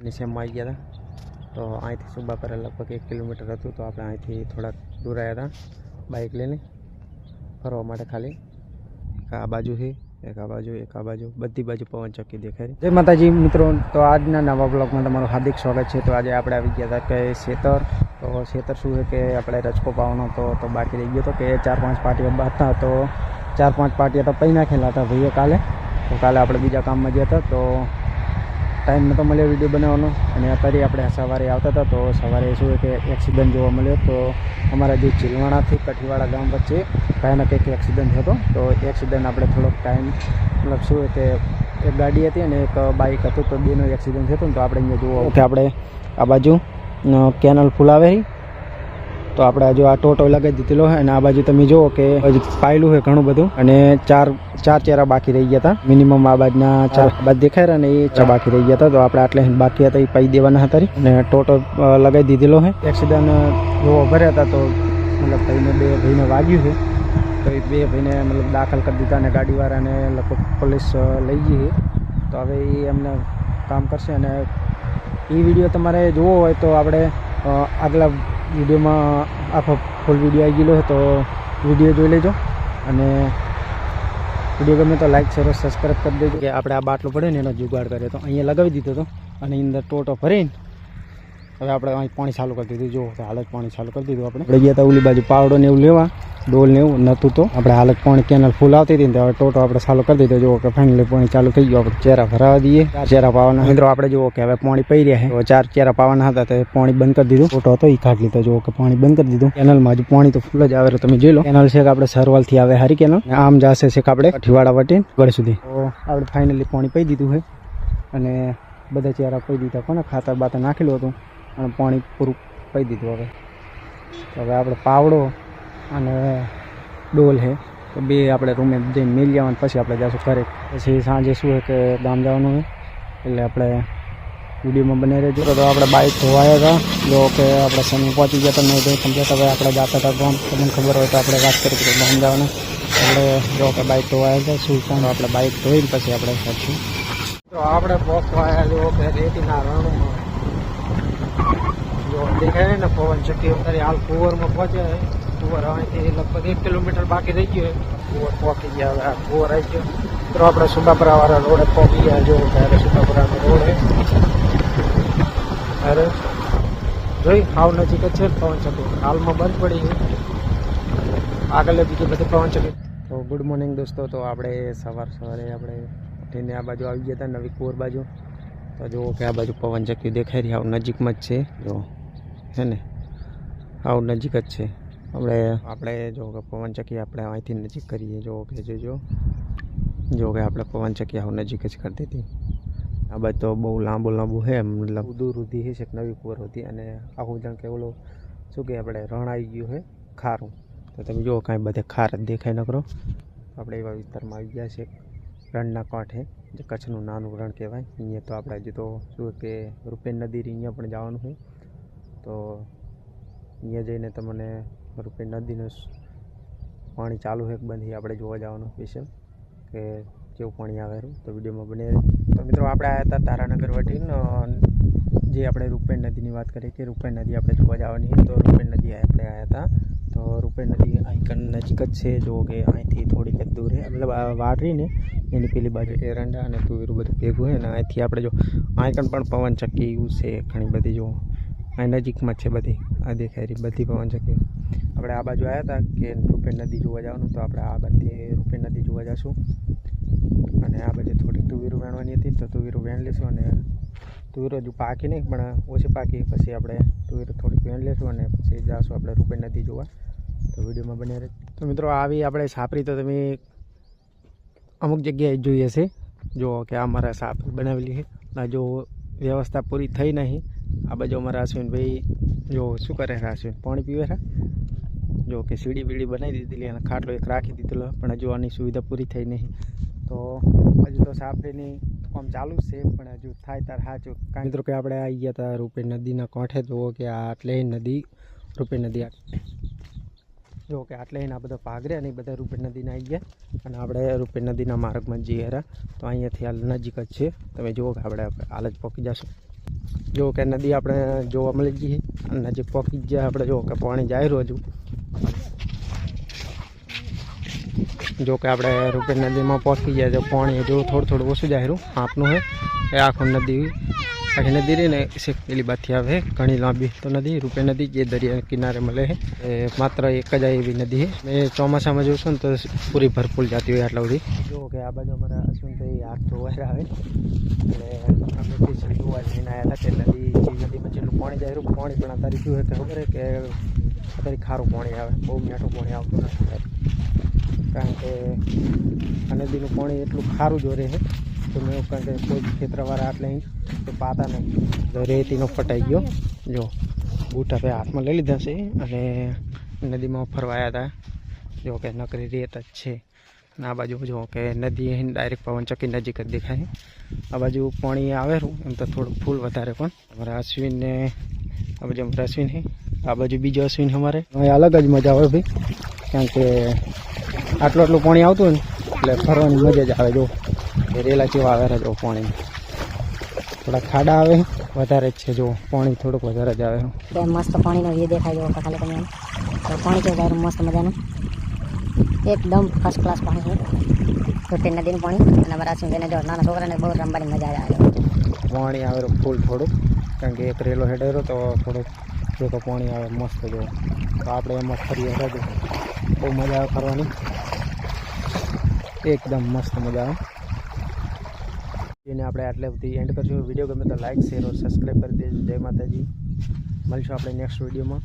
નિશેમમાં આવી ગયા હતા. તો અહીંથી સુબા પર લગભગ 1 કિલોમીટર હતું. તો આપણે અહીંથી થોડાક દૂર આવ્યા હતા બાઇક લઈને ફરવા માટે. ખાલી આ બાજુ છે, એક આ બાજુ બધી બાજુ પવન ચક્કી દેખાય. જય માતાજી મિત્રો, તો આજના નવા બ્લોગમાં તમારું હાર્દિક સ્વાગત છે. તો આજે આપણે આવી ગયા હતા કે શેતર. તો શેતર શું છે કે આપણે રજકો પાવાનો હતો તો બાકી રહી ગયો હતો કે 4-5 પાટીઓ હતા. તો 4-5 પાટીઓ તો પૈ નાખેલા હતા ભાઈએ કાલે. તો કાલે આપણે બીજા કામમાં ગયા હતા તો ટાઈમ નહોતો મળ્યો વિડીયો બનાવવાનો. અને અત્યારે આપણે સવારે આવતા હતા તો સવારે શું છે કે એક્સિડન્ટ જોવા મળ્યો. તો અમારા જે ચીલવાણાથી કઠીવાડા ગામ વચ્ચે કાંઈ ના કંઈક એક્સિડન્ટ થયો હતો. તો એક્સિડન્ટ આપણે થોડોક ટાઈમ મતલબ શું છે કે એક ગાડી હતી અને એક બાઇક હતું. તો બેનો એક્સિડન્ટ થયો હતો. તો આપણે અહીંયા જોવો કે આપણે આ બાજુ કેનલ ફૂલ આવે તો આપણે હજુ આ ટોટો લગાવી દીધેલો હોય. અને આ બાજુ તમે જુઓ કે હજુ પાયેલું હોય ઘણું બધું. અને ચાર ચેરા બાકી રહી ગયા હતા. મિનિમમ આ બાજના 4 બાદ દેખાય રહ્યા અને એ 4 બાકી રહી ગયા હતા. તો આપણે આટલે બાકી હતા એ પાઈ દેવાના હતા. અને ટોટો લગાવી દીધેલો હોય. એક્સિડન્ટ જોવો ભર્યા હતા તો મતલબ બે ભાઈને વાગ્યું છે. તો એ 2 ભાઈને મતલબ દાખલ કરી દીધા અને ગાડીવાળાને લગભગ પોલીસ લઈ ગઈ છે. તો હવે એ એમને કામ કરશે. અને એ વિડીયો તમારે જોવો હોય તો આપણે આગલા વિડીયોમાં આખો ફૂલ વિડીયો આવી ગયેલો તો વિડીયો જોઈ લેજો. અને વિડીયો ગમે તો લાઈક શેર સબસ્ક્રાઈબ કરી દેજો. કે આપણે આ બાટલો પડ્યો ને એનો જુગાડ કર્યો તો અહીંયા લગાવી દીધો હતો. અને અંદર ટોટો ભરીને હવે આપણે અહીં પાણી ચાલુ કરી દીધું. જો હાલ જ પાણી ચાલુ કરી દીધું. આપણે ગયા હતા ઓલી બાજુ પાવડો ને એવું લેવા, ડોલ ને એવું નહોતું. તો આપણે હાલ જ પાણી કેનલ ફૂલ આવતી હતી ને હવે ટોટો આપણે ચાલુ કરી દીધો. જુઓ કે ફાઇનલી પાણી ચાલુ થઈ ગયું. આપણે ચેરા ભરાવા દઈએ. 4 ચેરા પાવાના મિત્રો આપણે જુઓ કે હવે પાણી પડી રહ્યા છે. 4 ચેરા પાવાના હતા તો પાણી બંધ કરી દીધું. ટોટો હતો એ કાઢી લીધો. જુઓ કે પાણી બંધ કરી દીધું. કેનલમાં હજુ પાણી તો ફૂલ જ આવે. તમે જોઈ લો કેનલ છે કે આપણે સરવાલથી આવે હારી કેનલ. આમ જશે છે કે આપણે કઠીવાડા વટી ગળ સુધી. તો આપણે ફાઇનલી પાણી પી દીધું છે. અને બધા ચેરા પી દીધા. કોને ખાતર બાતર નાખેલું હતું અને પાણી પૂરું પી દીધું. હવે આપણે પાવડો અને ડોલ છે તો બે આપણે રૂમે જઈને મિલ જવાનું. પછી આપણે જઈશું ઘરે. પછી સાંજે શું છે કે ગામ જવાનું હોય એટલે આપણે વિડીયોમાં બની રહેજો. તો આપણે બાઇક ધોવાયા હતા. જો કે આપણે સમય પહોંચી ગયા હતા 9 કમ્પ્લીટ. હવે આપણે જતા હતા ગામ. તમને ખબર હોય તો આપણે વાત કરી કે ગામ જવાના. આપણે જો કે બાઇક ધોવાયા હતા. શું પણ આપણે બાઇક ધોઈને પછી આપણે કરશું. તો આપણે પહોંચવાયા જો કે રેતીના રણમાં જો દેખાય ને પવન ચક્કી. અત્યારે હાલ કુંવરમાં પહોંચે. કુંવર અહીંથી લગભગ 1 કિલોમીટર બાકી રહી ગયું. કુંવર પહોંચી ગયા. હવે કુંવર આવી ગયો. તો આપણે સુબાપરાવાળા રોડે પહોંચી ગયા. જો ત્યારે સુબાપરાનો રોડ અરે જોઈ હાવ નજીક જ છે પવન ચક્કી. હાલમાં બંધ પડી ગયું. આગળ બીજી બધી પવન ચક્કી. તો ગુડ મોર્નિંગ દોસ્તો. તો આપણે સવારે આપણે ઉઠીને આ બાજુ આવી ગયા હતા નવી કુંવર બાજુ. તો જુઓ કે આ બાજુ પવન ચક્કી દેખાઈ રહી. હાવ નજીકમાં જ છે. જો છે ને હાવ નજીક જ છે. આપણે જો કે પવન ચક્કી આપણે અહીંથી નજીક કરીએ. જો કે જો કે આપણે પવન ચક્કી હાવ નજીક જ કરી દીધી. આ બાજુ તો બહુ લાંબુ છે. મતલબ દૂર સુધી છે નવી કુંવર હતી. અને આખું જાણ કે ઓલું શું કે આપણે રણ આવી ગયું છે ખારું. તો તમે જુઓ કાંઈ બધે ખાર જ દેખાય નકરો. આપણે એવા વિસ્તારમાં આવી ગયા છે રણના કાંઠે, જે કચ્છનું નાનું રણ કહેવાય. અહીંયા તો આપણે હજુ તો શું કે રૂપેન નદી અહીંયા પણ જવાનું હોય. તો અહીંયા જઈને તમને રૂપેન નદીનું પાણી ચાલુ છે કે બંધ આપણે જોવા જવાનું સ્પેશિયલ કે કેવું પાણી આવે. તો વિડીયોમાં બને. તો મિત્રો આપણે આવ્યા હતા તારાનગર વટીને જે આપણે રૂપેન નદીની વાત કરીએ કે રૂપેન નદી આપણે જોવા જવાની. તો રૂપેન નદી આપણે આવ્યા હતા. તો રૂપેન નદી અહીં નજીક જ છે. જો કે અહીંથી થોડીક જ દૂર છે. મતલબ આ વાટરીને એની પેલી બાજુ એરંડા અને તુવેરું બધું ભેગું છે. અને અહીંથી આપણે જો અહીં પણ પવન ચક્કી એવું છે ઘણી બધી. જો અહીં નજીકમાં જ છે બધી. આ દેખાય રહી બધી પવન ચક્કી. આપણે આ બાજુ આવ્યા હતા કે રૂપેન નદી જોવા જવાનું. તો આપણે આ બાજુ રૂપેન નદી જોવા જઈશું. અને આ બાજુ થોડીક તુવેરું વેણવાની હતી તો તુવેરું વેણ લઈશું. અને તુવેરો હજુ પાકી નહીં પણ ઓછી પાકી. પછી આપણે તુવેરું થોડીક વેણ લઈશું અને પછી જઈશું આપણે રૂપેન નદી જોવા. તો વિડીયોમાં બન્યા રહે. તો મિત્રો આવી આપણે સાપરી તો તમે અમુક જગ્યાએ જોઈએ છે. જો કે આ મારા સાપરી બનાવેલી છે. ના જો વ્યવસ્થા પૂરી થઈ નહીં. આ બાજુ અમારા અશ્વિનભાઈ જો શું કરે છે. અશ્વિન પાણી પીવે છે. જો કે સીડી બીડી બનાવી દીધેલી અને ખાટલો એક રાખી દીધેલો. પણ હજુ આની સુવિધા પૂરી થઈ નહીં. તો હજુ તો સાપરીની કામ ચાલુ જ છે. પણ હજુ થાય તાર સાચું. કારણ મિત્રો કે આપણે આવી ગયા હતા રૂપેન નદીના કાંઠે. જુઓ કે આ આટલે નદી રૂપેન નદી જો કે આટલે આ બધા પાઘરે અને બધા રૂપેન નદીને આવી ગયા. અને આપણે રૂપેન નદીના માર્ગમાં જઈએ રહ્યા. તો અહીંયાથી હાલ નજીક જ છે. તમે જુઓ કે આપણે હાલ જ પહોંચી જશું. જો કે નદી આપણે જોવા મળી ગઈ નજીક પહોંચી ગયા આપણે જો કે પાણી જાય રહ્યું હજુ જો કે આપણે રૂપેર નદીમાં પહોંચી ગયા તો પાણી હજુ થોડું થોડું ઓછું જાય રહ્યું આપનું હે એ આખું નદી આખી નદી રહી ને શેક પેલી બાથી આવે ઘણી લાંબી તો નદી રૂપેર નદી જે દરિયા કિનારે મળે છે એ માત્ર એક જ એવી નદી છે મેં ચોમાસામાં જોઉં છું ને તો પૂરી ભરપૂર જતી હોય આટલા સુધી જો કે આ બાજુ અમારા અશ્વિનભાઈ હાથ ધોવા આવે એટલે અમે પીછડી ધોવા જઈને આવ્યા હતા તે નદીમાં જેટલું પાણી જાય રહ્યું પાણી પણ અત્યારે શું છે કે ખબર છે કે અત્યારે ખારું પાણી આવે બહુ મીઠું પાણી આવતું નથી કારણ કે આ નદીનું પાણી એટલું ખારું જો રહે છે તો મેં કારણ કે કોઈ ખેતરવાળા આટલે તો પાતા નહીં તો રેતીનો ફટાઈ ગયો જો બૂટ આપણે હાથમાં લઈ લીધા છે અને નદીમાં ફરવાયા હતા જો કે નકરી રેત જ છે અને આ બાજુ જો કે નદી ડાયરેક્ટ પવનચક્કી નજીક જ દેખાય આ બાજુ પાણી આવેલું એમ તો થોડુંક ફૂલ વધારે પણ અમારા અશ્વિનને આ બાજુ અમારા અશ્વિન છે આ બાજુ બીજો અશ્વિન અમારે અલગ જ મજા આવે ભાઈ કારણ કે આટલું પાણી આવતું હોય ને એટલે ફરવાની મજા જ આવે જો રેલા કેવા આવે જો પાણી થોડા ખાડા આવે વધારે જ છે જો પાણી થોડુંક વધારે જ આવે મસ્ત પાણીનો વ્યૂ દેખાય જો ખાલી તમે તો પાણી કેવું જાય મસ્ત મજાનું એકદમ ફર્સ્ટ ક્લાસ પાણી છે રૂપેર નદીનું પાણી અને અમારા અશ્વિનભાઈને જો નાના છોકરાને બહુ રમવાની મજા આવે પાણી આવે ફૂલ થોડુંક કારણ કે એક રેલો હેડેરો તો થોડુંક જો પાણી આવે મસ્ત જો તો આપણે એમાં ફરીએ રહેજો બહુ મજા આવે ફરવાની એકદમ મસ્ત મજા આવે એને આપણે આટલે બધી એન્ડ કરશું વિડીયો ગમે તો લાઈક શેર और સબસ્ક્રાઈબ કરી દેજો જય માતાજી મળીશું આપણે નેક્સ્ટ વિડીયોમાં